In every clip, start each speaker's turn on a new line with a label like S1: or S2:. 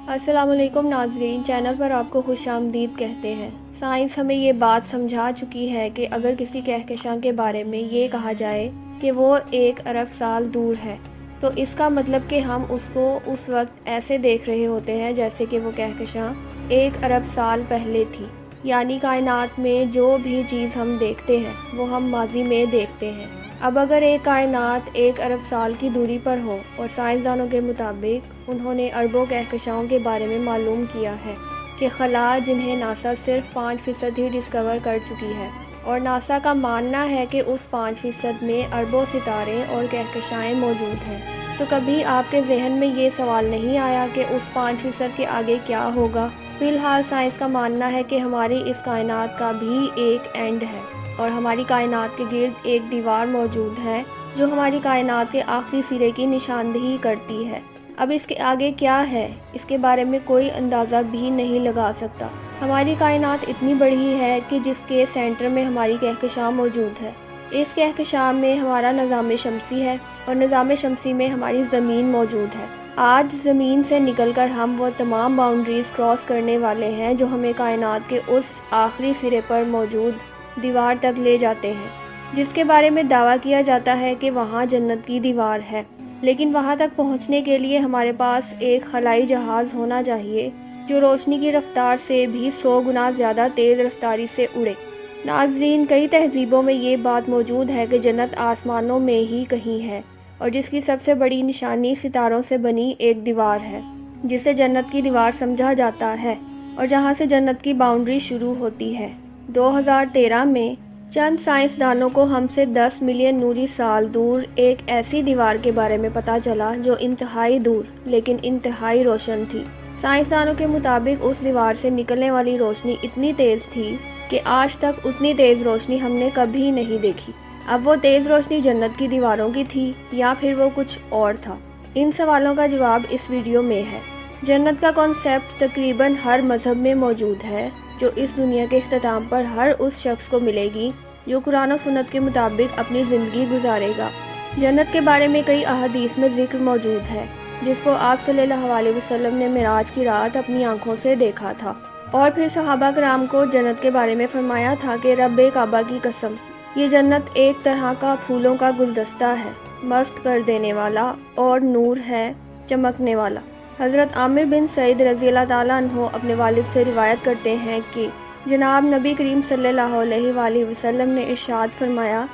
S1: السلام علیکم ناظرین، چینل پر آپ کو خوش آمدید کہتے ہیں۔ سائنس ہمیں یہ بات سمجھا چکی ہے کہ اگر کسی کہکشاں کے بارے میں یہ کہا جائے کہ وہ 1 ارب سال دور ہے تو اس کا مطلب کہ ہم اس کو اس وقت ایسے دیکھ رہے ہوتے ہیں جیسے کہ وہ کہکشاں 1 ارب سال پہلے تھی۔ یعنی کائنات میں جو بھی چیز ہم دیکھتے ہیں وہ ہم ماضی میں دیکھتے ہیں۔ اب اگر ایک کائنات 1 ارب سال کی دوری پر ہو اور سائنسدانوں کے مطابق انہوں نے اربوں کہکشاؤں کے بارے میں معلوم کیا ہے کہ خلا جنہیں ناسا صرف 5% ہی ڈسکور کر چکی ہے، اور ناسا کا ماننا ہے کہ اس 5% میں اربوں ستارے اور کہکشائیں موجود ہیں، تو کبھی آپ کے ذہن میں یہ سوال نہیں آیا کہ اس 5% کے آگے کیا ہوگا؟ فی الحال سائنس کا ماننا ہے کہ ہماری اس کائنات کا بھی ایک اینڈ ہے اور ہماری کائنات کے گرد ایک دیوار موجود ہے جو ہماری کائنات کے آخری سرے کی نشاندہی کرتی ہے۔ اب اس کے آگے کیا ہے، اس کے بارے میں کوئی اندازہ بھی نہیں لگا سکتا۔ ہماری کائنات اتنی بڑی ہے کہ جس کے سینٹر میں ہماری کہکشاں موجود ہے۔ اس کہکشاں میں ہمارا نظام شمسی ہے اور نظام شمسی میں ہماری زمین موجود ہے۔ آج زمین سے نکل کر ہم وہ تمام باؤنڈریز کراس کرنے والے ہیں جو ہمیں کائنات کے اس آخری سرے پر موجود دیوار تک لے جاتے ہیں، جس کے بارے میں دعویٰ کیا جاتا ہے کہ وہاں جنت کی دیوار ہے۔ لیکن وہاں تک پہنچنے کے لیے ہمارے پاس ایک خلائی جہاز ہونا چاہیے جو روشنی کی رفتار سے بھی 100 گنا زیادہ تیز رفتاری سے اڑے۔ ناظرین، کئی تہذیبوں میں یہ بات موجود ہے کہ جنت آسمانوں میں ہی کہیں ہے، اور جس کی سب سے بڑی نشانی ستاروں سے بنی ایک دیوار ہے جسے جنت کی دیوار سمجھا جاتا ہے، اور جہاں سے جنت کی باؤنڈری شروع ہوتی ہے۔ 2013 میں چند سائنسدانوں کو ہم سے 10 ملین نوری سال دور ایک ایسی دیوار کے بارے میں پتہ چلا جو انتہائی دور لیکن انتہائی روشن تھی۔ سائنسدانوں کے مطابق اس دیوار سے نکلنے والی روشنی اتنی تیز تھی کہ آج تک اتنی تیز روشنی ہم نے کبھی نہیں دیکھی۔ اب وہ تیز روشنی جنت کی دیواروں کی تھی یا پھر وہ کچھ اور تھا؟ ان سوالوں کا جواب اس ویڈیو میں ہے۔ جنت کا کانسیپٹ تقریباً ہر مذہب میں موجود ہے، جو اس دنیا کے اختتام پر ہر اس شخص کو ملے گی جو قرآن و سنت کے مطابق اپنی زندگی گزارے گا۔ جنت کے بارے میں کئی احادیث میں ذکر موجود ہے جس کو آپ صلی اللہ علیہ وسلم نے معراج کی رات اپنی آنکھوں سے دیکھا تھا، اور پھر صحابہ کرام کو جنت کے بارے میں فرمایا تھا کہ رب کعبہ کی قسم، یہ جنت ایک طرح کا پھولوں کا گلدستہ ہے، مست کر دینے والا اور نور ہے چمکنے والا۔ حضرت عامر بن سعید رضی اللہ تعالیٰ عنہ اپنے والد سے روایت کرتے ہیں کہ جناب نبی کریم صلی اللہ علیہ وآلہ وسلم نے ارشاد فرمایا،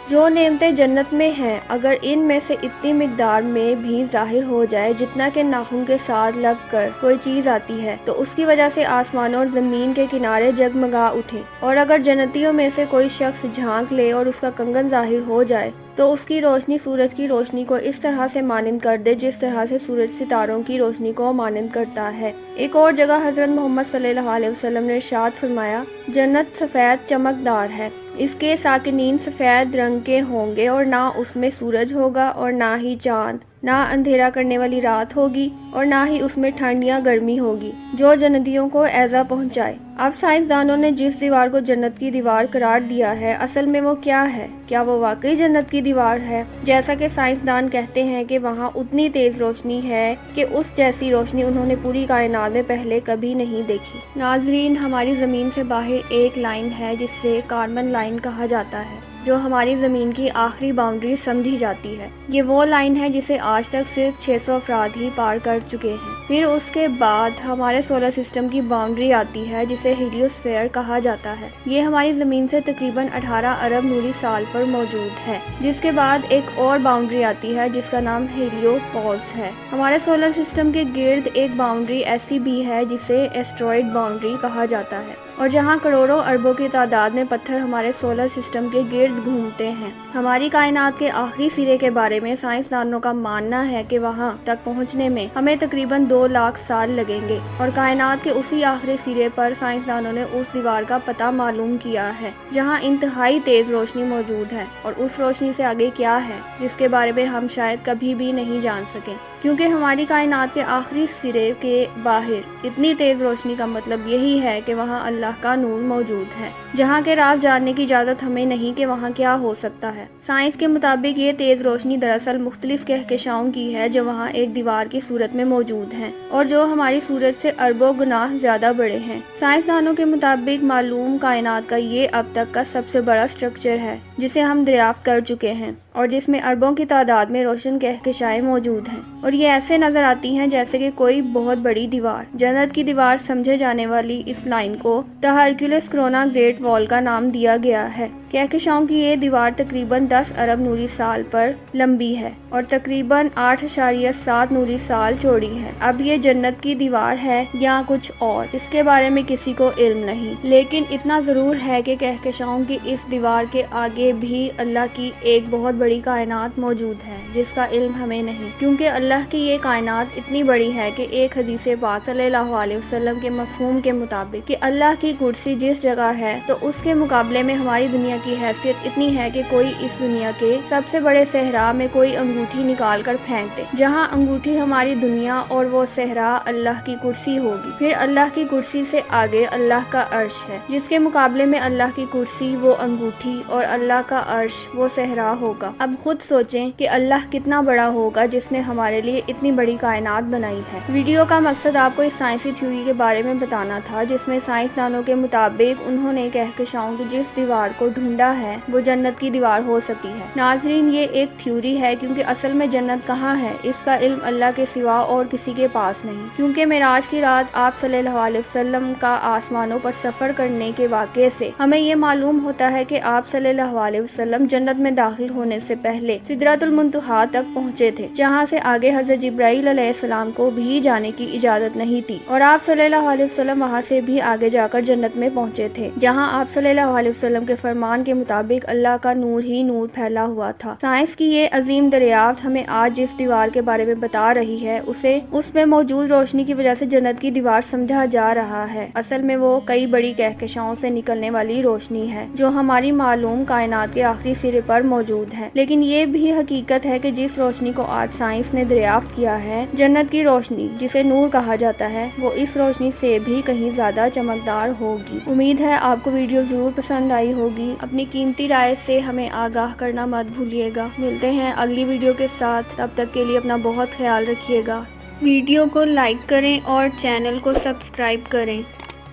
S1: جو نعمتیں جنت میں ہیں اگر ان میں سے اتنی مقدار میں بھی ظاہر ہو جائے جتنا کہ ناخن کے ساتھ لگ کر کوئی چیز آتی ہے تو اس کی وجہ سے آسمانوں اور زمین کے کنارے جگمگا اٹھیں، اور اگر جنتیوں میں سے کوئی شخص جھانک لے اور اس کا کنگن ظاہر ہو جائے تو اس کی روشنی سورج کی روشنی کو اس طرح سے مانند کر دے جس طرح سے سورج ستاروں کی روشنی کو مانند کرتا ہے۔ ایک اور جگہ حضرت محمد صلی اللہ علیہ وسلم نے ارشاد فرمایا، جنت سفید چمکدار ہے، اس کے ساکنین سفید رنگ کے ہوں گے، اور نہ اس میں سورج ہوگا اور نہ ہی چاند، نہ اندھیرا کرنے والی رات ہوگی اور نہ ہی اس میں ٹھنڈ یا گرمی ہوگی جو جنتیوں کو ایذا پہنچائے۔ اب سائنسدانوں نے جس دیوار کو جنت کی دیوار قرار دیا ہے، اصل میں وہ کیا ہے؟ کیا وہ واقعی جنت کی دیوار ہے؟ جیسا کہ سائنسدان کہتے ہیں کہ وہاں اتنی تیز روشنی ہے کہ اس جیسی روشنی انہوں نے پوری کائنات میں پہلے کبھی نہیں دیکھی۔ ناظرین، ہماری زمین سے باہر ایک لائن ہے جس سے کارمن لائن کہا جاتا ہے، جو ہماری زمین کی آخری باؤنڈری سمجھی جاتی ہے۔ یہ وہ لائن ہے جسے آج تک صرف 600 افراد ہی پار کر چکے ہیں۔ پھر اس کے بعد ہمارے سولر سسٹم کی باؤنڈری آتی ہے جسے ہیلیوسفیئر کہا جاتا ہے۔ یہ ہماری زمین سے تقریباً 18 ارب نوری سال پر موجود ہے، جس کے بعد ایک اور باؤنڈری آتی ہے جس کا نام ہیلیو پوز ہے۔ ہمارے سولر سسٹم کے گرد ایک باؤنڈری ایسی بھی ہے جسے ایسٹرائڈ باؤنڈری کہا جاتا ہے، اور جہاں کروڑوں اربوں کی تعداد میں پتھر ہمارے سولر سسٹم کے گرد گھومتے ہیں۔ ہماری کائنات کے آخری سرے کے بارے میں سائنسدانوں کا ماننا ہے کہ وہاں تک پہنچنے میں ہمیں تقریباً 2 لاکھ سال لگیں گے، اور کائنات کے اسی آخری سرے پر سائنسدانوں نے اس دیوار کا پتہ معلوم کیا ہے جہاں انتہائی تیز روشنی موجود ہے، اور اس روشنی سے آگے کیا ہے جس کے بارے میں ہم شاید کبھی بھی نہیں جان سکیں۔ کیونکہ ہماری کائنات کے آخری سرے کے باہر اتنی تیز روشنی کا مطلب یہی ہے کہ وہاں اللہ کا نور موجود ہے، جہاں کے راز جاننے کی اجازت ہمیں نہیں کہ وہاں کیا ہو سکتا ہے۔ سائنس کے مطابق یہ تیز روشنی دراصل مختلف کہکشاؤں کی ہے جو وہاں ایک دیوار کی صورت میں موجود ہیں اور جو ہماری صورت سے اربوں گنا زیادہ بڑے ہیں۔ سائنسدانوں کے مطابق معلوم کائنات کا یہ اب تک کا سب سے بڑا سٹرکچر ہے جسے ہم دریافت کر چکے ہیں اور جس میں اربوں کی تعداد میں روشن کہکشائیں موجود ہیں، اور یہ ایسے نظر آتی ہیں جیسے کہ کوئی بہت بڑی دیوار۔ جنت کی دیوار سمجھے جانے والی اس لائن کو دی ہرکیولس کرونا گریٹ وال کا نام دیا گیا ہے۔ کہکشاؤں کی یہ دیوار تقریباً 10 ارب نوری سال پر لمبی ہے اور تقریباً 8.7 نوری سال چوڑی ہے۔ اب یہ جنت کی دیوار ہے یا کچھ اور، اس کے بارے میں کسی کو علم نہیں، لیکن اتنا ضرور ہے کہ کہکشاؤں کی اس دیوار کے آگے بھی اللہ کی ایک بہت بڑی کائنات موجود ہے جس کا علم ہمیں نہیں، کیونکہ اللہ کی یہ کائنات اتنی بڑی ہے کہ ایک حدیث پاک صلی اللہ علیہ وسلم کے مفہوم کے مطابق کہ اللہ کی کرسی جس جگہ ہے تو اس کے مقابلے میں ہماری دنیا کی حیثیت اتنی ہے کہ کوئی اس دنیا کے سب سے بڑے صحرا میں کوئی انگوٹھی نکال کر پھینک دے، جہاں انگوٹھی ہماری دنیا اور وہ صحرا اللہ کی کرسی ہوگی۔ پھر اللہ کی کرسی سے آگے اللہ کا عرش ہے جس کے مقابلے میں اللہ کی کرسی وہ انگوٹھی اور اللہ کا عرش وہ صحرا ہوگا۔ اب خود سوچیں کہ اللہ کتنا بڑا ہوگا جس نے ہمارے لیے اتنی بڑی کائنات بنائی ہے۔ ویڈیو کا مقصد آپ کو اس سائنسی تھیوری کے بارے میں بتانا تھا جس میں سائنسدانوں کے مطابق انہوں نے کہکشاؤں کی جس دیوار کو ڈھونڈا ہے وہ جنت کی دیوار ہو سکتی ہے۔ ناظرین، یہ ایک تھیوری ہے کیونکہ اصل میں جنت کہاں ہے اس کا علم اللہ کے سوا اور کسی کے پاس نہیں، کیونکہ معراج کی رات آپ صلی اللہ علیہ وسلم کا آسمانوں پر سفر کرنے کے واقعے سے ہمیں یہ معلوم ہوتا ہے کہ آپ صلی اللہ علیہ وسلم جنت میں داخل ہونے سے پہلے سدرۃ المنتہا تک پہنچے تھے، جہاں سے آگے حضرت جبرائیل علیہ السلام کو بھی جانے کی اجازت نہیں تھی، اور آپ صلی اللہ علیہ وسلم وہاں سے بھی آگے جا کر جنت میں پہنچے تھے جہاں آپ صلی اللہ علیہ وسلم کے فرمان کے مطابق اللہ کا نور ہی نور پھیلا ہوا تھا۔ سائنس کی یہ عظیم دریافت ہمیں آج جس دیوار کے بارے میں بتا رہی ہے اسے اس میں موجود روشنی کی وجہ سے جنت کی دیوار سمجھا جا رہا ہے۔ اصل میں وہ کئی بڑی کہکشاؤں سے نکلنے والی روشنی ہے جو ہماری معلوم کائنات کے آخری سرے پر موجود ہے، لیکن یہ بھی حقیقت ہے کہ جس روشنی کو آج سائنس نے دریافت کیا ہے، جنت کی روشنی جسے نور کہا جاتا ہے، وہ اس روشنی سے بھی کہیں زیادہ چمکدار ہوگی۔ امید ہے آپ کو ویڈیو ضرور پسند آئی ہوگی۔ اپنی قیمتی رائے سے ہمیں آگاہ کرنا مت بھولیے گا۔ ملتے ہیں اگلی ویڈیو کے ساتھ، تب تک کے لیے اپنا بہت خیال رکھیے گا۔ ویڈیو کو لائک کریں اور چینل کو سبسکرائب کریں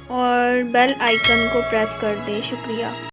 S1: اور بیل آئیکن کو پریس کر دیں۔ شکریہ۔